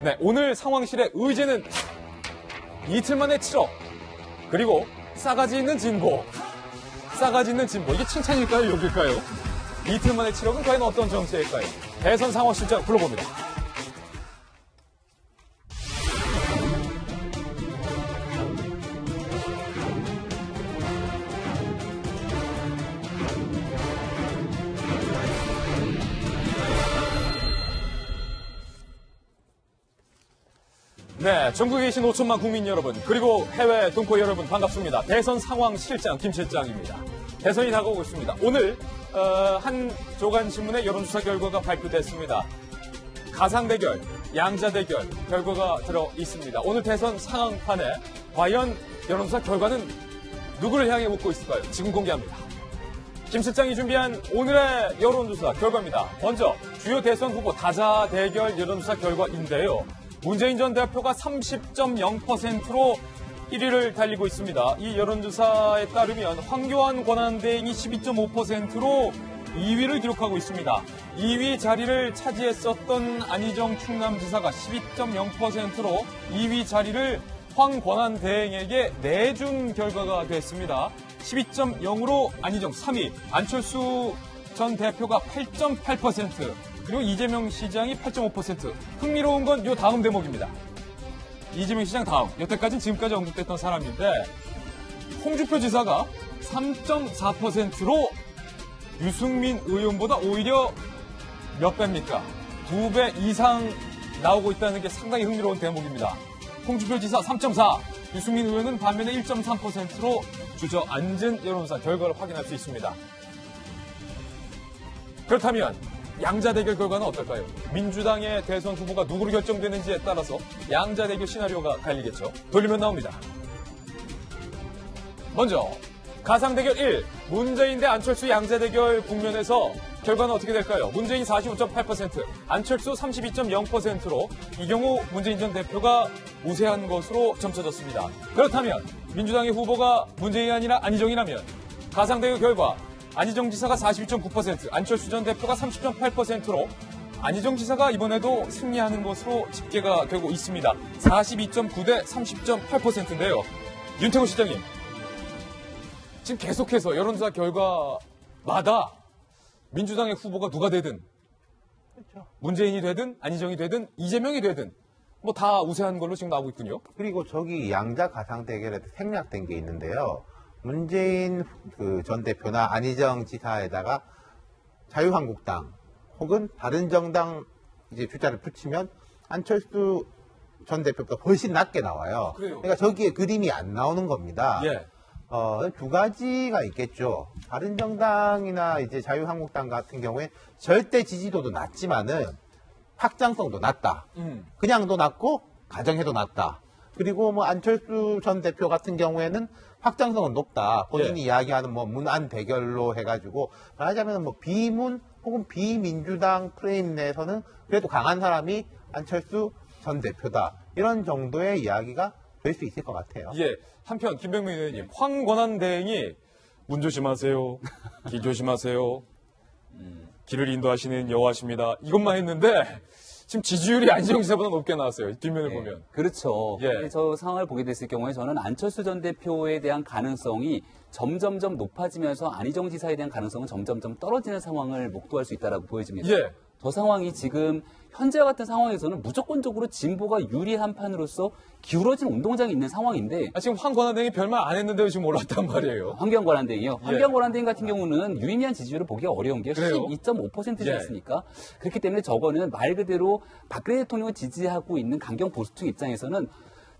네, 오늘 상황실의 의제는 이틀 만에 7억. 그리고 싸가지 있는 진보. 싸가지 있는 진보. 이게 칭찬일까요? 욕일까요? 이틀 만에 7억은 과연 어떤 정치일까요? 대선 상황실장 불러봅니다. 네, 전국에 계신 5천만 국민 여러분, 그리고 해외 동포 여러분 반갑습니다. 대선 상황 실장 김 실장입니다. 대선이 다가오고 있습니다. 오늘 한 조간신문의 여론조사 결과가 발표됐습니다. 가상대결, 양자대결 결과가 들어 있습니다. 오늘 대선 상황판에 과연 여론조사 결과는 누구를 향해 웃고 있을까요? 지금 공개합니다. 김 실장이 준비한 오늘의 여론조사 결과입니다. 먼저 주요 대선 후보 다자대결 여론조사 결과인데요. 문재인 전 대표가 30.0%로 1위를 달리고 있습니다. 이 여론조사에 따르면 황교안 권한대행이 12.5%로 2위를 기록하고 있습니다. 2위 자리를 차지했었던 안희정 충남지사가 12.0%로 2위 자리를 황 권한대행에게 내준 결과가 됐습니다. 12.0으로 안희정 3위, 안철수 전 대표가 8.8%, 그리고 이재명 시장이 8.5%. 흥미로운 건 요 다음 대목입니다. 이재명 시장 다음. 여태까지는 지금까지 언급됐던 사람인데 홍준표 지사가 3.4%로 유승민 의원보다 오히려 몇 배입니까? 2배 이상 나오고 있다는 게 상당히 흥미로운 대목입니다. 홍준표 지사 3.4, 유승민 의원은 반면에 1.3%로 주저앉은 여론조사 결과를 확인할 수 있습니다. 그렇다면 양자대결 결과는 어떨까요? 민주당의 대선 후보가 누구로 결정되는지에 따라서 양자대결 시나리오가 갈리겠죠. 돌리면 나옵니다. 먼저 가상대결 1, 문재인 대 안철수 양자대결 국면에서 결과는 어떻게 될까요? 문재인 45.8%, 안철수 32.0%로 이 경우 문재인 전 대표가 우세한 것으로 점쳐졌습니다. 그렇다면 민주당의 후보가 문재인이 아니라 안희정이라면 가상대결 결과 안희정 지사가 42.9%, 안철수 전 대표가 30.8%로 안희정 지사가 이번에도 승리하는 것으로 집계가 되고 있습니다. 42.9 대 30.8%인데요. 윤태호 실장님, 지금 계속해서 여론조사 결과마다 민주당의 후보가 누가 되든, 그렇죠. 문재인이 되든 안희정이 되든 이재명이 되든 뭐 다 우세한 걸로 지금 나오고 있군요. 그리고 저기 양자 가상 대결에도 생략된 게 있는데요. 문재인 전 대표나 안희정 지사에다가 자유한국당 혹은 바른정당 이제 주자를 붙이면 안철수 전 대표보다 훨씬 낮게 나와요. 그래요. 그러니까 저기에 그림이 안 나오는 겁니다. 예. 두 가지가 있겠죠. 바른정당이나 이제 자유한국당 같은 경우에 절대 지지도도 낮지만은 확장성도 낮다. 그냥도 낮고 가정해도 낮다. 그리고 뭐 안철수 전 대표 같은 경우에는 확장성은 높다. 본인이 이야기하는 뭐 문안 대결로 해가지고 말하자면 뭐 비문 혹은 비민주당 프레임 내에서는 그래도 강한 사람이 안철수 전 대표다. 이런 정도의 이야기가 될 수 있을 것 같아요. 예. 한편 김병민 의원님, 황 권한대행이 문 조심하세요. 길 조심하세요. 길을 인도하시는 여호와십니다. 이것만 했는데 지금 지지율이 안희정 지사보다 높게 나왔어요. 뒷면을 보면. 그렇죠. 예. 저 상황을 보게 됐을 경우에 저는 안철수 전 대표에 대한 가능성이 점점점 높아지면서 안희정 지사에 대한 가능성은 점점점 떨어지는 상황을 목도할 수 있다고 보여집니다. 예. 저 상황이 지금 현재와 같은 상황에서는 무조건적으로 진보가 유리한 판으로서 기울어진 운동장이 있는 상황인데 지금 황 권한대행이 별말 안 했는데도 지금 올랐단 말이에요. 환경 권한대행이요. 예. 환경 권한대행 같은 경우는 유의미한 지지율을 보기가 어려운 게 그래요? 12.5%지 예. 않습니까? 그렇기 때문에 저거는 말 그대로 박근혜 대통령을 지지하고 있는 강경 보수층 입장에서는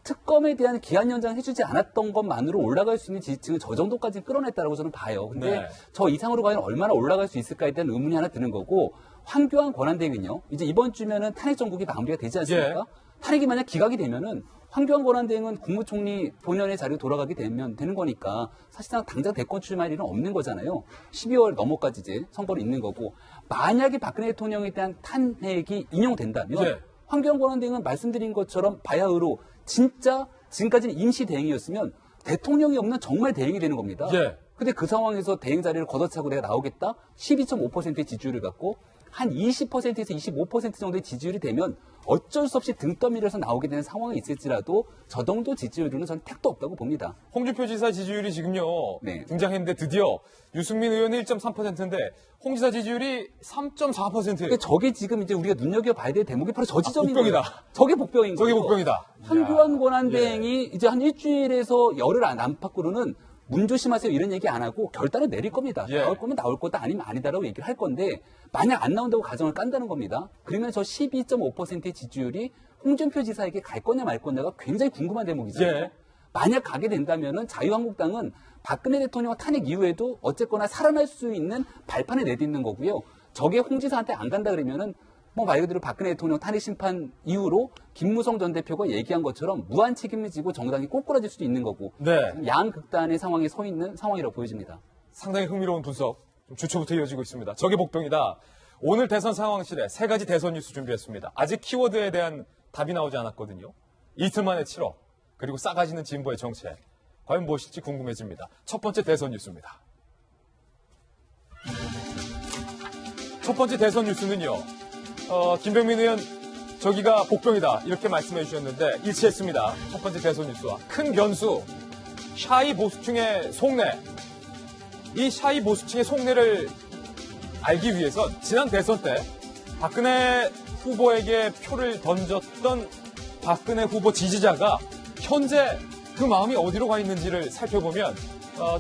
특검에 대한 기한 연장 해주지 않았던 것만으로 올라갈 수 있는 지지층은 저 정도까지 끌어냈다라고 저는 봐요. 근데 네. 저 이상으로 과연 얼마나 올라갈 수 있을까에 대한 의문이 하나 드는 거고, 황교안 권한대행은요. 이제 이번 주면은 탄핵 정국이 마무리가 되지 않습니까? 탄핵이 만약 기각이 되면은 황교안 권한대행은 국무총리 본연의 자리로 돌아가게 되면 되는 거니까 사실상 당장 대권 출마할 일은 없는 거잖아요. 12월 넘어까지 이제 선거를 있는 거고, 만약에 박근혜 대통령에 대한 탄핵이 인용된다면 황교안 권한대행은 말씀드린 것처럼 바야흐로 진짜 지금까지는 임시 대행이었으면 대통령이 없는 정말 대행이 되는 겁니다. 근데 그 상황에서 대행 자리를 걷어차고 내가 나오겠다? 12.5%의 지지율을 갖고 한 20%에서 25% 정도의 지지율이 되면 어쩔 수 없이 등 떠밀려서 나오게 되는 상황이 있을지라도 저 정도 지지율은 전 택도 없다고 봅니다. 홍준표 지사 지지율이 지금요. 네. 등장했는데 드디어 유승민 의원은 1.3%인데 홍 지사 지지율이 3.4%예요. 그러니까 저게 지금 이제 우리가 눈여겨봐야 될 대목이 바로 저 지점인 복병이다. 거예요. 저게 복병인 거예요. 저게 복병이다. 황교안 권한대행이 이제 한 일주일에서 열흘 안팎으로는 문 조심하세요 이런 얘기 안 하고 결단을 내릴 겁니다. 예. 나올 거면 나올 거다 아니면 아니다라고 얘기를 할 건데 만약 안 나온다고 가정을 깐다는 겁니다. 그러면 저 12.5%의 지지율이 홍준표 지사에게 갈 거냐 말 거냐가 굉장히 궁금한 대목이죠. 예. 만약 가게 된다면은 자유한국당은 박근혜 대통령 탄핵 이후에도 어쨌거나 살아날 수 있는 발판을 내딛는 거고요. 저게 홍 지사한테 안 간다 그러면은 뭐 말 그대로 박근혜 대통령 탄핵 심판 이후로 김무성 전 대표가 얘기한 것처럼 무한 책임을 지고 정당이 꼬꾸라질 수도 있는 거고 네. 양극단의 상황에 서 있는 상황이라고 보여집니다. 상당히 흥미로운 분석 주초부터 이어지고 있습니다. 저게 복병이다. 오늘 대선 상황실에 3가지 대선 뉴스 준비했습니다. 아직 키워드에 대한 답이 나오지 않았거든요. 이틀 만에 7억 그리고 싸가지는 진보의 정책. 과연 무엇일지 궁금해집니다. 첫 번째 대선 뉴스입니다. 첫 번째 대선 뉴스는요. 김병민 의원 저기가 복병이다 이렇게 말씀해 주셨는데 일치했습니다. 첫 번째 대선 뉴스와 큰 변수 샤이 보수층의 속내. 이 샤이 보수층의 속내를 알기 위해서 지난 대선 때 박근혜 후보에게 표를 던졌던 박근혜 후보 지지자가 현재 그 마음이 어디로 가 있는지를 살펴보면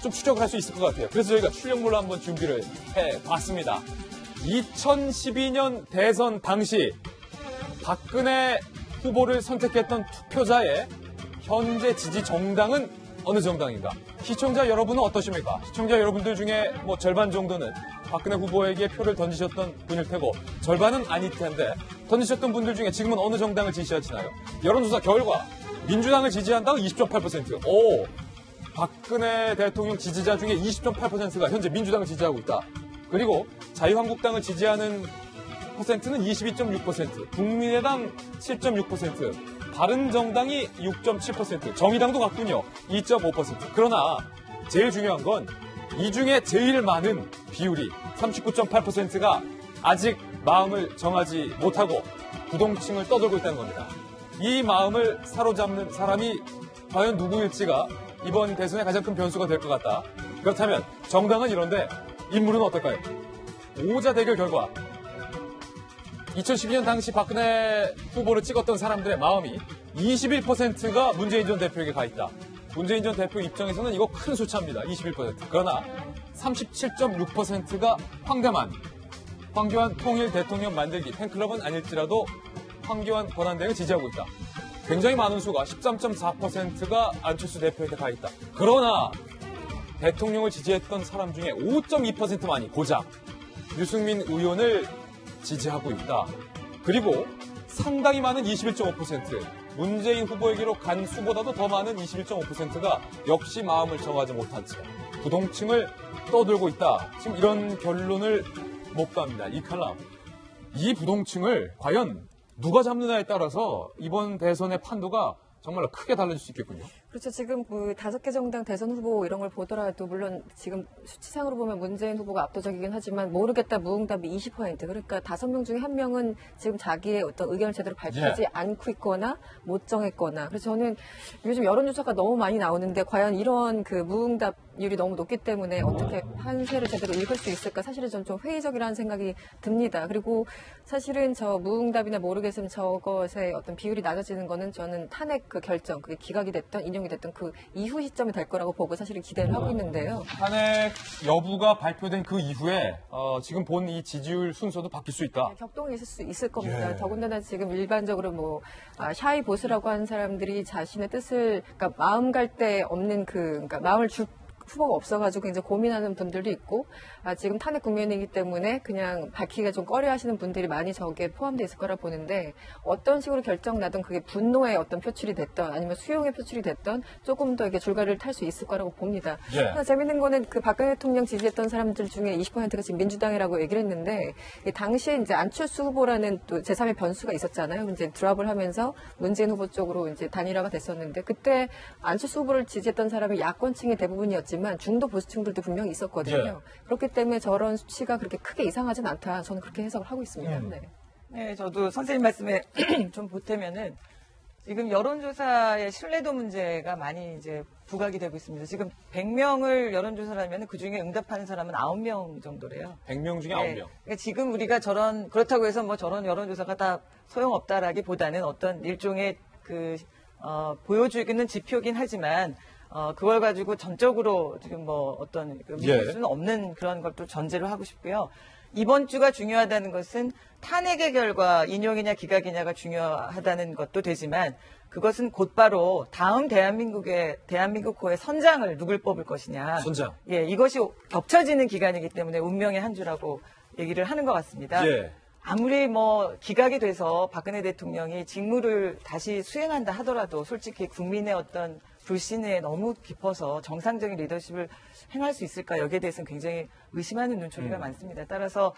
좀 추적을 할 수 있을 것 같아요. 그래서 저희가 출력물로 한번 준비를 해봤습니다. 2012년 대선 당시 박근혜 후보를 선택했던 투표자의 현재 지지 정당은 어느 정당인가? 시청자 여러분은 어떠십니까? 시청자 여러분들 중에 뭐 절반 정도는 박근혜 후보에게 표를 던지셨던 분일 테고 절반은 아닐 텐데 던지셨던 분들 중에 지금은 어느 정당을 지지하시나요? 여론조사 결과 민주당을 지지한다고 20.8%. 오, 박근혜 대통령 지지자 중에 20.8%가 현재 민주당을 지지하고 있다. 그리고 자유한국당을 지지하는 퍼센트는 22.6%, 국민의당 7.6%, 바른정당이 6.7%, 정의당도 같군요. 2.5%. 그러나 제일 중요한 건 이 중에 제일 많은 비율이 39.8%가 아직 마음을 정하지 못하고 부동층을 떠돌고 있다는 겁니다. 이 마음을 사로잡는 사람이 과연 누구일지가 이번 대선의 가장 큰 변수가 될 것 같다. 그렇다면 정당은 이런데 인물은 어떨까요? 오자 대결 결과 2012년 당시 박근혜 후보를 찍었던 사람들의 마음이 21%가 문재인 전 대표에게 가 있다. 문재인 전 대표 입장에서는 이거 큰 숫자입니다. 21%. 그러나 37.6%가 황교안 통일 대통령 만들기 팬클럽은 아닐지라도 황교안 권한대행을 지지하고 있다. 굉장히 많은 수가 13.4%가 안철수 대표에게 가 있다. 그러나 대통령을 지지했던 사람 중에 5.2%만이 고작 유승민 의원을 지지하고 있다. 그리고 상당히 많은 21.5%, 문재인 후보에게로 간 수보다도 더 많은 21.5%가 역시 마음을 정하지 못한 채 부동층을 떠들고 있다. 지금 이런 결론을 못 갑니다. 이 칼럼. 이 부동층을 과연 누가 잡느냐에 따라서 이번 대선의 판도가 정말로 크게 달라질 수 있겠군요. 그렇죠. 지금 그 5개 정당 대선 후보 이런 걸 보더라도 물론 지금 수치상으로 보면 문재인 후보가 압도적이긴 하지만 모르겠다 무응답이 20%. 그러니까 5명 중에 1명은 지금 자기의 어떤 의견을 제대로 밝히지 않고 있거나 못 정했거나. 그래서 저는 요즘 여론조사가 너무 많이 나오는데 과연 이런 그 무응답률이 너무 높기 때문에 어떻게 판세를 제대로 읽을 수 있을까 사실은 좀 회의적이라는 생각이 듭니다. 그리고 사실은 저 무응답이나 모르겠으면 저것의 어떤 비율이 낮아지는 거는 저는 탄핵 그 결정, 그게 기각이 됐던 인용이 됐던 그 이후 시점이 될 거라고 보고 사실은 기대를 하고 있는데요. 탄핵 여부가 발표된 그 이후에 지금 본 이 지지율 순서도 바뀔 수 있다. 격동이 있을 수 있을 겁니다. 더군다나 지금 일반적으로 뭐 샤이 보스라고 하는 사람들이 자신의 뜻을 그러니까 마음 갈 데 없는 그러니까 마음을 줄 후보가 없어가지고 이제 고민하는 분들도 있고 지금 탄핵 국면이기 때문에 그냥 밝히기가 좀 꺼려하시는 분들이 많이 저기에 포함되어 있을 거라 보는데 어떤 식으로 결정 나든 그게 분노의 어떤 표출이 됐던 아니면 수용의 표출이 됐던 조금 더 이렇게 줄거리를 탈 수 있을 거라고 봅니다. 하나 재밌는 거는 그 박근혜 대통령 지지했던 사람들 중에 20%가 지금 민주당이라고 얘기를 했는데 당시에 이제 안철수 후보라는 또 제3의 변수가 있었잖아요. 이제 드랍을 하면서 문재인 후보 쪽으로 이제 단일화가 됐었는데 그때 안철수 후보를 지지했던 사람이 야권층의 대부분이었지만 중도 보수층들도 분명히 있었거든요. 그렇기 때문에 저런 수치가 그렇게 크게 이상하진 않다. 저는 그렇게 해석을 하고 있습니다. 네. 네, 저도 선생님 말씀에 좀 보태면은 지금 여론조사의 신뢰도 문제가 많이 이제 부각이 되고 있습니다. 지금 100명을 여론조사를 하면 그 중에 응답하는 사람은 9명 정도래요. 100명 중에 네. 9명. 그러니까 지금 우리가 그렇다고 해서 뭐 저런 여론조사가 다 소용없다라기보다는 어떤 일종의 보여주기는 지표긴 하지만 그걸 가지고 전적으로 지금 뭐 어떤 믿을 수는 없는 그런 것도 전제로 하고 싶고요. 이번 주가 중요하다는 것은 탄핵의 결과 인용이냐 기각이냐가 중요하다는 것도 되지만 그것은 곧바로 다음 대한민국호의 선장을 누굴 뽑을 것이냐. 선장. 예, 이것이 겹쳐지는 기간이기 때문에 운명의 한 주라고 얘기를 하는 것 같습니다. 예. 아무리 뭐 기각이 돼서 박근혜 대통령이 직무를 다시 수행한다 하더라도 솔직히 국민의 어떤 불신에 너무 깊어서 정상적인 리더십을 행할 수 있을까 여기에 대해서는 굉장히 의심하는 눈초리가 많습니다. 따라서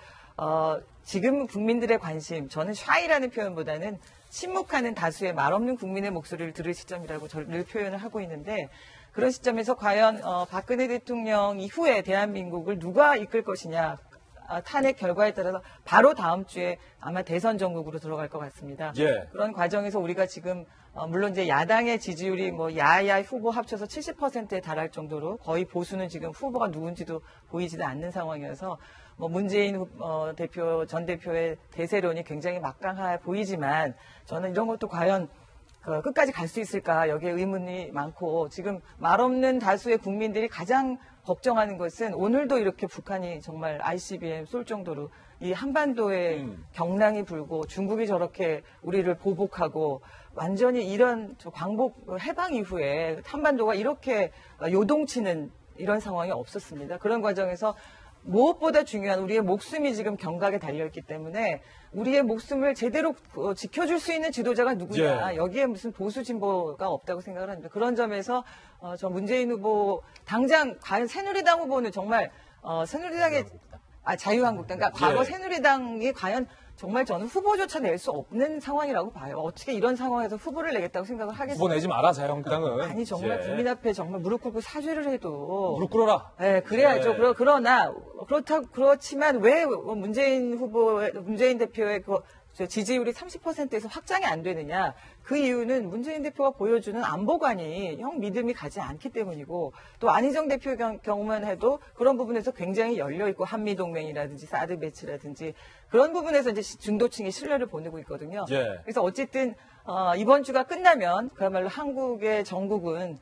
지금 국민들의 관심, 저는 샤이라는 표현보다는 침묵하는 다수의 말없는 국민의 목소리를 들을 시점이라고 늘 표현을 하고 있는데 그런 시점에서 과연 박근혜 대통령 이후에 대한민국을 누가 이끌 것이냐 탄핵 결과에 따라서 바로 다음 주에 아마 대선 전국으로 들어갈 것 같습니다. 예. 그런 과정에서 우리가 지금 물론 이제 야당의 지지율이 뭐 야야 후보 합쳐서 70%에 달할 정도로 거의 보수는 지금 후보가 누군지도 보이지도 않는 상황이어서 뭐 문재인 전 대표의 대세론이 굉장히 막강해 보이지만 저는 이런 것도 과연 끝까지 갈 수 있을까 여기에 의문이 많고 지금 말없는 다수의 국민들이 가장 걱정하는 것은 오늘도 이렇게 북한이 정말 ICBM 쏠 정도로 이 한반도에 경랑이 불고 중국이 저렇게 우리를 보복하고 완전히 이런 광복 해방 이후에 한반도가 이렇게 요동치는 이런 상황이 없었습니다. 그런 과정에서 무엇보다 중요한 우리의 목숨이 지금 경각에 달려있기 때문에 우리의 목숨을 제대로 지켜줄 수 있는 지도자가 누구냐. 예. 여기에 무슨 보수 진보가 없다고 생각을 합니다. 그런 점에서 저 문재인 후보 당장 과연 새누리당 후보는 정말 새누리당의 자유한국당 그러니까 과거 예. 새누리당이 과연 정말 저는 후보조차 낼 수 없는 상황이라고 봐요. 어떻게 이런 상황에서 후보를 내겠다고 생각을 하겠어요? 후보 내지 마라, 자유한국당은. 아니 정말 예. 국민 앞에 정말 무릎 꿇고 사죄를 해도 무릎 꿇어라. 네, 그래야죠. 예. 그러나 그렇지만 왜 문재인 대표의 지지율이 30%에서 확장이 안 되느냐? 그 이유는 문재인 대표가 보여주는 안보관이 형 믿음이 가지 않기 때문이고 또 안희정 대표의 경우만 해도 그런 부분에서 굉장히 열려 있고 한미 동맹이라든지 사드 배치라든지 그런 부분에서 이제 중도층이 신뢰를 보내고 있거든요. 예. 그래서 어쨌든 이번 주가 끝나면 그야말로 한국의 정국은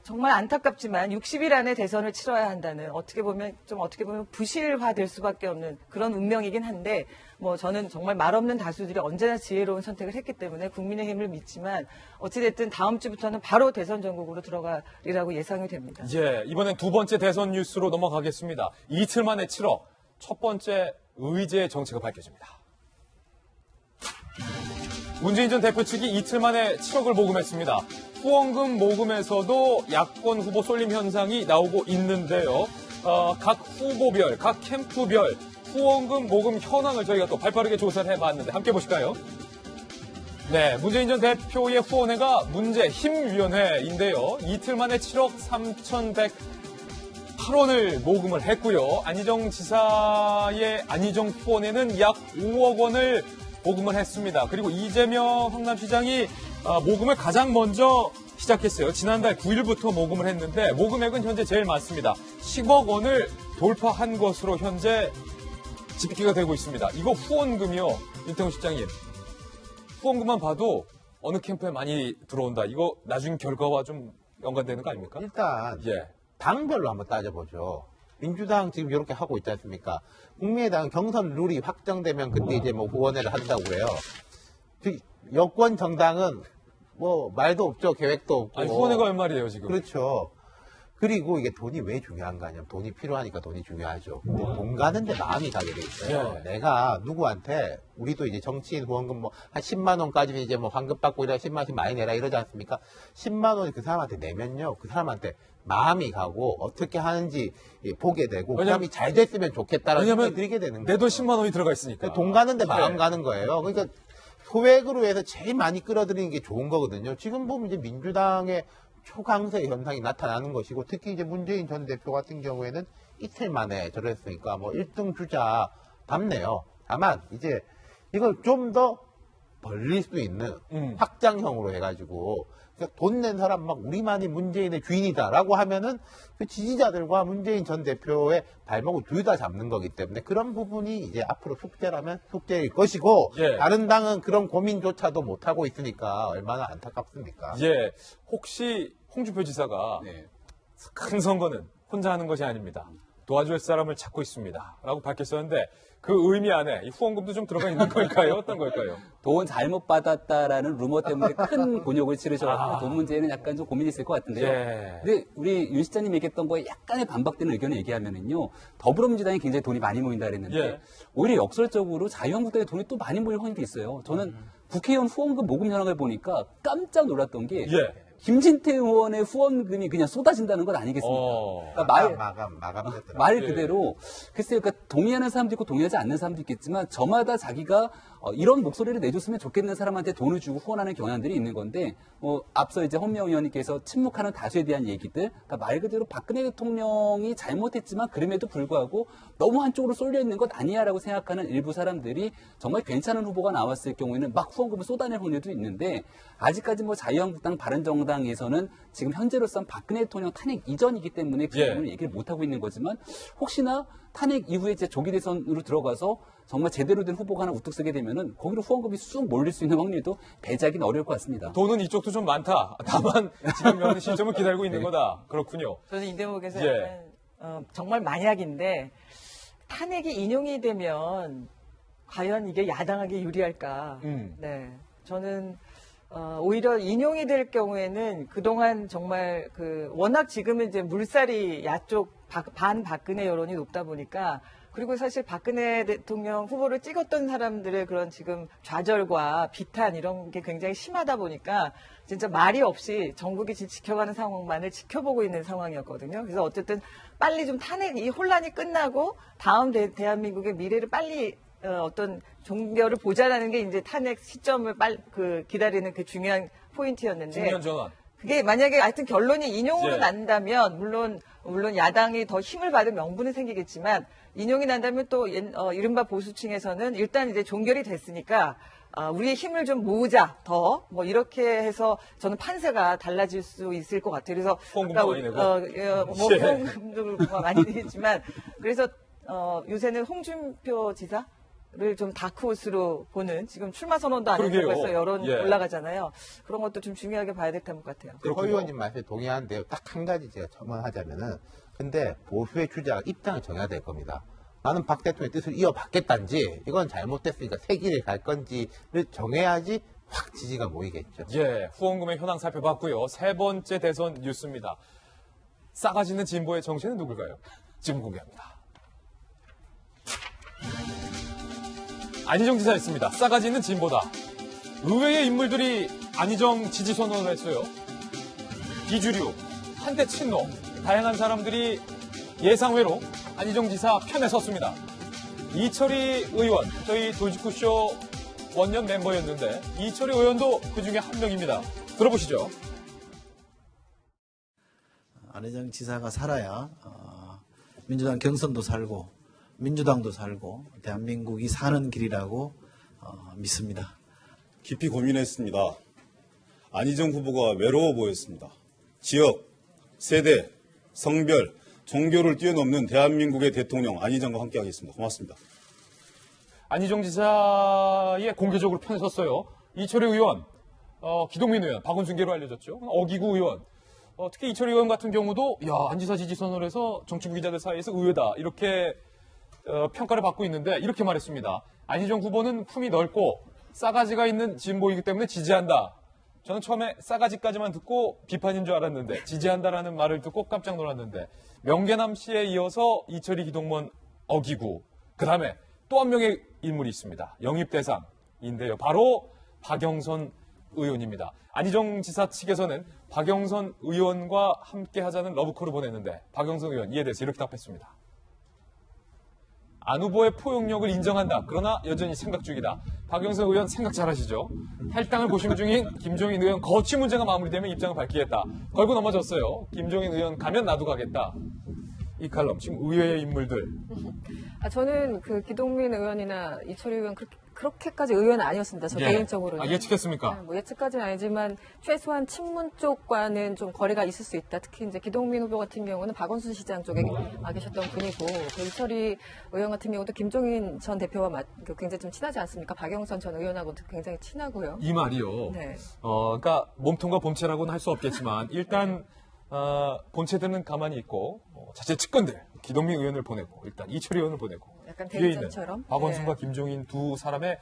정말 안타깝지만 60일 안에 대선을 치러야 한다는 어떻게 보면 부실화될 수밖에 없는 그런 운명이긴 한데 뭐 저는 정말 말없는 다수들이 언제나 지혜로운 선택을 했기 때문에 국민의힘을 믿지만 어찌됐든 다음 주부터는 바로 대선 전국으로 들어가리라고 예상이 됩니다. 예, 이번엔 두 번째 대선 뉴스로 넘어가겠습니다. 이틀 만에 7억. 첫 번째 의제 정책가 밝혀집니다. 문재인 전 대표 측이 이틀 만에 7억을 모금했습니다. 후원금 모금에서도 야권 후보 쏠림 현상이 나오고 있는데요. 각 후보별, 각 캠프별 후원금 모금 현황을 저희가 또 발빠르게 조사를 해봤는데 함께 보실까요? 네, 문재인 전 대표의 후원회가 문재힘위원회인데요. 이틀 만에 7억 3,108원을 모금을 했고요. 안희정 지사의 안희정 후원회는 약 5억 원을 모금을 했습니다. 그리고 이재명 성남시장이 모금을 가장 먼저 시작했어요. 지난달 9일부터 모금을 했는데 모금액은 현재 제일 많습니다. 10억 원을 돌파한 것으로 현재 집계가 되고 있습니다. 이거 후원금이요. 윤태훈 실장님. 후원금만 봐도 어느 캠프에 많이 들어온다. 이거 나중 결과와 좀 연관되는 거 아닙니까? 일단 예. 당별로 한번 따져보죠. 민주당 지금 이렇게 하고 있지 않습니까? 국민의당 경선 룰이 확정되면 그때 이제 뭐 후원회를 한다고 그래요. 여권 정당은 뭐 말도 없죠. 계획도 없고. 아니, 후원회가 웬 말이에요, 지금? 그렇죠. 그리고 이게 돈이 왜 중요한가 하냐면 돈이 필요하니까 돈이 중요하죠. 근데 돈 가는데 마음이 가게 돼 있어요. 예. 내가 누구한테 우리도 이제 정치인 후원금 뭐 한 10만 원까지는 이제 뭐 환급 받고 이래 10만 원씩 많이 내라 이러지 않습니까? 10만 원을 그 사람한테 내면요. 그 사람한테 마음이 가고 어떻게 하는지 보게 되고 그 사람이 잘 됐으면 좋겠다라는 생각이 들게 되는 거예요. 내 돈 10만 원이 들어가 있으니까. 돈 가는데 마음 네. 가는 거예요. 그러니까 소액으로 해서 제일 많이 끌어들이는 게 좋은 거거든요. 지금 보면 이제 민주당의 초강세 현상이 나타나는 것이고 특히 이제 문재인 전 대표 같은 경우에는 이틀 만에 저랬으니까 뭐 1등 주자답네요. 다만 이제 이걸 좀 더 벌릴 수 있는 확장형으로 해가지고 그러니까 돈 낸 사람 막 우리만이 문재인의 주인이다라고 하면은 그 지지자들과 문재인 전 대표의 발목을 둘 다 잡는 거기 때문에 그런 부분이 이제 앞으로 숙제라면 숙제일 것이고 예. 다른 당은 그런 고민조차도 못 하고 있으니까 얼마나 안타깝습니까? 예, 혹시 홍준표 지사가 네. 큰 선거는 혼자 하는 것이 아닙니다. 도와줄 사람을 찾고 있습니다. 라고 밝혔었는데 그 의미 안에 이 후원금도 좀 들어가 있는 걸까요? 어떤 걸까요? 돈 잘못 받았다라는 루머 때문에 큰 곤욕을 치르셔서 돈 문제는 약간 좀 고민이 있을 것 같은데요. 예. 근데 우리 윤 시장님 얘기했던 거에 약간의 반박되는 의견을 얘기하면은요. 더불어민주당이 굉장히 돈이 많이 모인다 그랬는데 예. 오히려 역설적으로 자유한국당에 돈이 또 많이 모일 확률이 있어요. 저는 국회의원 후원금 모금 현황을 보니까 깜짝 놀랐던 게 예. 김진태 의원의 후원금이 그냥 쏟아진다는 건 아니겠습니까? 그러니까 마감됐더라고요. 말 그대로 글쎄요, 그러니까 동의하는 사람도 있고 동의하지 않는 사람도 있겠지만 저마다 자기가 이런 목소리를 내줬으면 좋겠는 사람한테 돈을 주고 후원하는 경향들이 있는 건데 앞서 이제 헌명 의원님께서 침묵하는 다수에 대한 얘기들, 그러니까 말 그대로 박근혜 대통령이 잘못했지만 그럼에도 불구하고 너무 한쪽으로 쏠려 있는 것 아니야라고 생각하는 일부 사람들이 정말 괜찮은 후보가 나왔을 경우에는 막 후원금을 쏟아낼 확률도 있는데 아직까지 뭐 자유한국당, 바른정당에서는 지금 현재로서는 박근혜 대통령 탄핵 이전이기 때문에 그 부분을 얘기를 못 하고 있는 거지만 혹시나 탄핵 이후에 이제 조기 대선으로 들어가서 정말 제대로 된 후보가 하나 우뚝 서게 되면은 거기로 후원금이 쑥 몰릴 수 있는 확률도 배제하기는 어려울 것 같습니다. 돈은 이쪽도 좀 많다. 다만 지금 면 시점을 기다리고 있는 거다. 그렇군요. 저는 이 대목에서 예. 약간, 정말 만약인데 탄핵이 인용이 되면 과연 이게 야당에게 유리할까? 네, 저는 오히려 인용이 될 경우에는 그동안 정말 워낙 지금은 이제 물살이 야쪽 반박근혜 여론이 높다 보니까 그리고 사실 박근혜 대통령 후보를 찍었던 사람들의 그런 지금 좌절과 비탄 이런 게 굉장히 심하다 보니까 진짜 말이 없이 전국이 지켜가는 상황만을 지켜보고 있는 상황이었거든요. 그래서 어쨌든 빨리 좀 탄핵 이 혼란이 끝나고 다음 대한민국의 미래를 빨리 어떤 종결을 보자라는 게 이제 탄핵 시점을 기다리는 그 중요한 포인트였는데. 중요한 전환. 그게 만약에 하여튼 결론이 인용으로 예. 난다면 물론 야당이 더 힘을 받을 명분은 생기겠지만 인용이 난다면 또 이른바 보수층에서는 일단 이제 종결이 됐으니까 우리의 힘을 좀 모으자 더 뭐 이렇게 해서 저는 판세가 달라질 수 있을 것 같아요. 그래서 후원금도 많이 내고. 뭐 후원금도 많이 되겠지만 그래서 요새는 홍준표 지사 를 좀 다크호스로 보는 지금 출마 선언도 안 했고 벌써 여론 올라가잖아요. 그런 것도 좀 중요하게 봐야 될 것 같아요. 허 의원님 말씀에 동의하는데요. 딱 한 가지 제가 첨언하자면은 근데 보수의 주자가 입장을 정해야 될 겁니다. 나는 박 대통령의 뜻을 이어받겠다는지 이건 잘못됐으니까 새 길을 갈 건지를 정해야지 확 지지가 모이겠죠. 예, 후원금의 현황 살펴봤고요. 세 번째 대선 뉴스입니다. 싸가지는 진보의 정체는 누굴까요? 지금 공개합니다. 안희정 지사였습니다. 싸가지는 진보다. 의외의 인물들이 안희정 지지 선언을 했어요. 비주류, 한때 친노, 다양한 사람들이 예상외로 안희정 지사 편에 섰습니다. 이철희 의원, 저희 돌직구쇼 원년 멤버였는데 이철희 의원도 그중에 한 명입니다. 들어보시죠. 안희정 지사가 살아야 민주당 경선도 살고 민주당도 살고 대한민국이 사는 길이라고 믿습니다. 깊이 고민했습니다. 안희정 후보가 외로워 보였습니다. 지역, 세대, 성별, 종교를 뛰어넘는 대한민국의 대통령 안희정과 함께하겠습니다. 고맙습니다. 안희정 지사의 공개적으로 편에 섰어요. 이철희 의원, 기동민 의원, 박원순계로 알려졌죠. 어기구 의원, 특히 이철희 의원 같은 경우도 안 지사 지지 선언을 해서 정치부 기자들 사이에서 의외다 이렇게 평가를 받고 있는데 이렇게 말했습니다. 안희정 후보는 품이 넓고 싸가지가 있는 진보이기 때문에 지지한다. 저는 처음에 싸가지까지만 듣고 비판인 줄 알았는데 지지한다라는 말을 듣고 깜짝 놀랐는데 명계남 씨에 이어서 이철희, 기동문, 어기구 그 다음에 또 한 명의 인물이 있습니다. 영입 대상인데요. 바로 박영선 의원입니다. 안희정 지사 측에서는 박영선 의원과 함께 하자는 러브콜을 보냈는데 박영선 의원 이에 대해서 이렇게 답했습니다. 안 후보의 포용력을 인정한다. 그러나 여전히 생각 중이다. 박영선 의원 생각 잘하시죠? 할당을 고심 중인 김종인 의원 거취 문제가 마무리되면 입장을 밝히겠다. 걸고 넘어졌어요. 김종인 의원 가면 나도 가겠다. 이 칼럼 지금 의외의 인물들. 저는 그 기동민 의원이나 이철희 의원 그렇게까지 의외는 아니었습니다. 저 예. 개인적으로는. 예측했습니까? 뭐 예측까지는 아니지만 최소한 친문 쪽과는 좀 거리가 있을 수 있다. 특히 이제 기동민 후보 같은 경우는 박원순 시장 쪽에 계셨던 분이고 그 이철희 의원 같은 경우도 김종인 전 대표와 굉장히 좀 친하지 않습니까? 박영선 전 의원하고도 굉장히 친하고요. 이 말이요. 네. 그러니까 몸통과 본체라고는 할 수 없겠지만 일단 본체들은 가만히 있고 자체 측근들 기동민 의원을 보내고 일단 이철희 의원을 보내고 약간 뒤에 있는 대리전처럼 박원순과 네. 김종인 두 사람의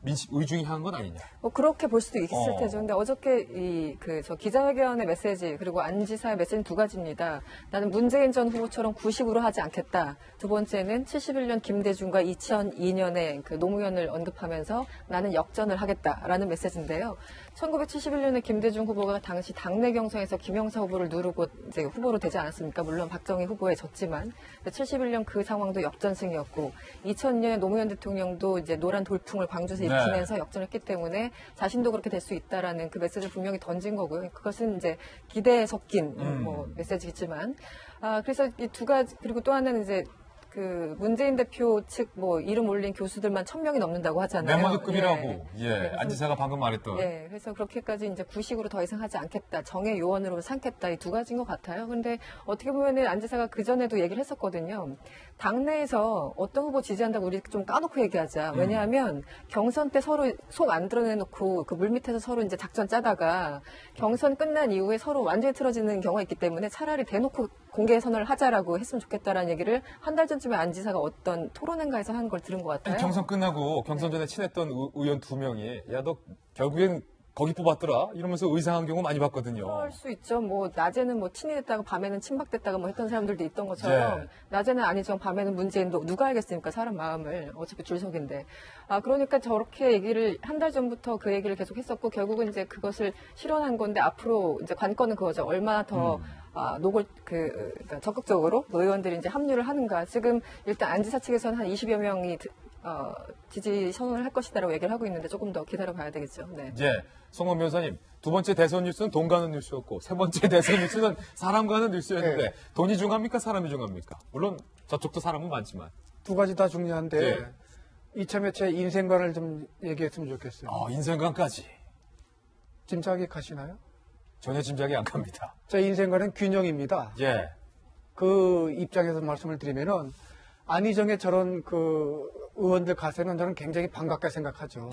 민심 의중이 향한 건 아니냐. 뭐 그렇게 볼 수도 있을 테죠. 근데 어저께 저 기자회견의 메시지 그리고 안 지사의 메시지는 두 가지입니다. 나는 문재인 전 후보처럼 구식으로 하지 않겠다. 두 번째는 71년 김대중과 2002년에 그 노무현을 언급하면서 나는 역전을 하겠다라는 메시지인데요. 1971년에 김대중 후보가 당시 당내 경선에서 김영사 후보를 누르고 이제 후보로 되지 않았습니까? 물론 박정희 후보에 졌지만 71년 그 상황도 역전승이었고 2002년에 노무현 대통령도 이제 노란 돌풍을 광주에서 일으키면서 역전했기 때문에 자신도 그렇게 될 수 있다라는 그 메시지를 분명히 던진 거고요. 그것은 이제 기대에 섞인 뭐 메시지겠지만 그래서 이 두 가지 그리고 또 하나는 이제 그 문재인 대표 측 뭐 이름 올린 교수들만 1000명이 넘는다고 하잖아요. 메모드급이라고 네, 안 지사가 방금 말했던. 네, 그래서 그렇게까지 이제 구식으로 더 이상 하지 않겠다, 정의 요원으로 삼겠다 이 두 가지인 것 같아요. 그런데 어떻게 보면은 안 지사가 그 전에도 얘기를 했었거든요. 당내에서 어떤 후보 지지한다고 우리 좀 까놓고 얘기하자. 왜냐하면 경선 때 서로 속 안 드러내놓고 그 물밑에서 서로 이제 작전 짜다가 경선 끝난 이후에 서로 완전히 틀어지는 경우가 있기 때문에 차라리 대놓고 공개 선언을 하자라고 했으면 좋겠다라는 얘기를 한 달 전쯤에 안 지사가 어떤 토론회인가에서 하는 걸 들은 것 같아요. 경선 끝나고 경선 전에 친했던 의원 2명이 야 너 결국엔 거기 뽑았더라 이러면서 의상한 경우 많이 봤거든요. 그럴 수 있죠. 뭐 낮에는 뭐 친이 됐다가 밤에는 친박됐다가 뭐 했던 사람들도 있던 것처럼 네. 낮에는 아니지만 밤에는 문재인도 누가 알겠습니까? 사람 마음을 어차피 줄석인데. 그러니까 저렇게 얘기를 한 달 전부터 그 얘기를 계속 했었고 결국은 이제 그것을 실현한 건데 앞으로 이제 관건은 그거죠. 얼마나 더 그러니까 적극적으로 의원들이 이제 합류를 하는가. 지금 일단 안지사 측에서는 한 20여 명이 지지 선언을 할 것이다라고 얘기를 하고 있는데 조금 더 기다려봐야 되겠죠. 네. 송원 변호사님, 두 번째 대선 뉴스는 돈 가는 뉴스였고 세 번째 대선 뉴스는 사람 가는 뉴스였는데 네. 돈이 중요합니까? 사람이 중요합니까? 물론 저쪽도 사람은 많지만. 두 가지 다 중요한데 예. 이참에 제 인생관을 좀 얘기했으면 좋겠어요. 인생관까지. 짐작이 가시나요? 전혀 짐작이 안 갑니다. 제 인생관은 균형입니다. 예. 그 입장에서 말씀을 드리면은 안희정의 저런 그 의원들 가세는 저는 굉장히 반갑게 생각하죠.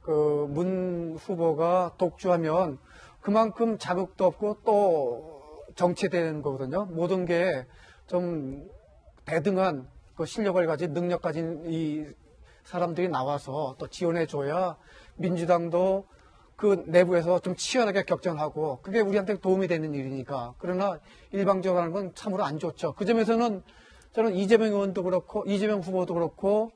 그 문 후보가 독주하면 그만큼 자극도 없고 또 정체되는 거거든요. 모든 게 좀 대등한 그 실력을 가진 능력 가진 이 사람들이 나와서 또 지원해줘야 민주당도 그 내부에서 좀 치열하게 격전하고 그게 우리한테 도움이 되는 일이니까. 그러나 일방적으로 하는 건 참으로 안 좋죠. 그 점에서는 저는 이재명 의원도 그렇고 이재명 후보도 그렇고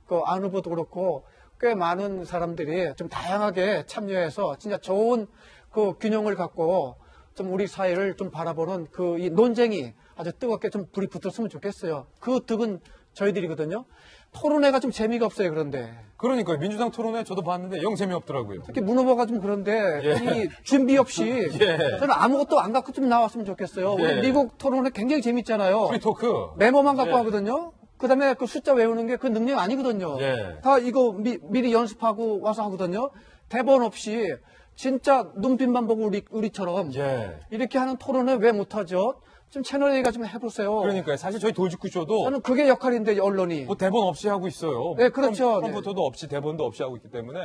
그 안 후보도 그렇고 꽤 많은 사람들이 좀 다양하게 참여해서 진짜 좋은 그 균형을 갖고 좀 우리 사회를 좀 바라보는 그 이 논쟁이 아주 뜨겁게 좀 불이 붙었으면 좋겠어요. 그 득은 저희들이거든요. 토론회가 좀 재미가 없어요. 그런데 그러니까요. 민주당 토론회 저도 봤는데 영 재미없더라고요. 특히 문 후보가 좀 그런데 이 준비 없이 저는 아무것도 안 갖고 좀 나왔으면 좋겠어요. 우리 미국 토론회 굉장히 재밌잖아요. 프리토크. 메모만 갖고 하거든요. 그다음에 그 숫자 외우는 게 그 능력 아니거든요. 다 이거 미리 연습하고 와서 하거든요. 대본 없이 진짜 눈빛만 보고 우리처럼 이렇게 하는 토론회 왜 못하죠? 좀 채널 A가 좀 해보세요. 그러니까요. 사실 저희 돌직구쇼도 저는 그게 역할인데 언론이. 뭐 대본 없이 하고 있어요. 네, 그렇죠. 컴퓨터도 없이 대본도 없이 하고 있기 때문에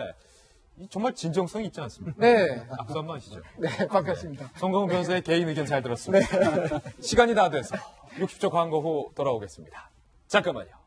정말 진정성이 있지 않습니까? 네. 앞서 한번 하시죠. 네, 반갑습니다. 송강훈 변호사의 개인 의견 잘 들었습니다. 시간이 다 돼서 60초 광고 후 돌아오겠습니다. 잠깐만요.